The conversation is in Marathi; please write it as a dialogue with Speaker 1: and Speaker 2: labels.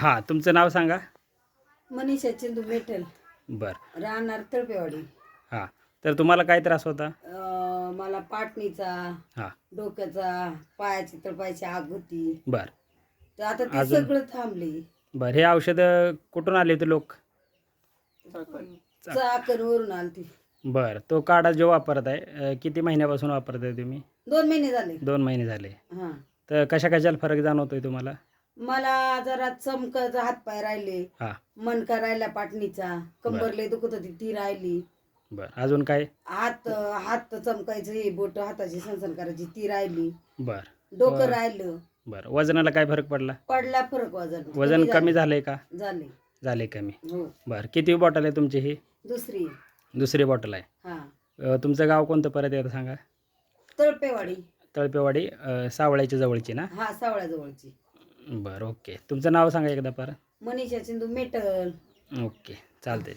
Speaker 1: हां, तुमचं नाव सांगा.
Speaker 2: मनीषा चिंदू मेटल,
Speaker 1: बरं.
Speaker 2: राहणार तळपेवाडी.
Speaker 1: हां, तर तुम्हाला काय त्रास होता?
Speaker 2: मला पाटणीचा,
Speaker 1: हां,
Speaker 2: डोक्याचा, पायाची तळपायाची आग होती.
Speaker 1: बरं.
Speaker 2: तर आता ते
Speaker 1: अजून?
Speaker 2: सगळं थांबले.
Speaker 1: बरं, हे औषधं कुठून आले होते लोक?
Speaker 2: चाकणवरून आलती.
Speaker 1: बरं, तो काढा जो वापरत आहे किती महिन्यापासून वापरत आहे तुम्ही?
Speaker 2: 2 महिने झाले.
Speaker 1: 2 महिने झाले.
Speaker 2: हा,
Speaker 1: तर कशा-कशाला फरक जाणवतोय तुम्हाला?
Speaker 2: मला जरा चमकच हातपाय राहिले,
Speaker 1: हां,
Speaker 2: मणका राहिला पाटणीचा, कंबर लय दुखत होती ती राहिली.
Speaker 1: बरं. अजून काय?
Speaker 2: हात हात चमकायचं, हे बोट हाताची सणसण करायची ती राहिली.
Speaker 1: बरं.
Speaker 2: डोकं राहिलं.
Speaker 1: बरं, वजनाला काय फरक पडला?
Speaker 2: पडला फरक.
Speaker 1: वजन कमी झालंय का?
Speaker 2: झाले.
Speaker 1: झाले कमी.
Speaker 2: हो,
Speaker 1: बरं, किती बॉटल आहे तुमची ही?
Speaker 2: दुसरी.
Speaker 1: दुसरी बॉटल आहे.
Speaker 2: हा,
Speaker 1: तुमचं गाव कोणतं परत एकदा सांगा?
Speaker 2: तळपेवाडी.
Speaker 1: तळपेवाडी सावळ्याच्या जवळची ना?
Speaker 2: हा, सावळ्याजवळची.
Speaker 1: बरं, ओके. तुमचं नाव सांगा एकदा परत.
Speaker 2: मनीषा चिंदू मेटल.
Speaker 1: ओके, चालतंय.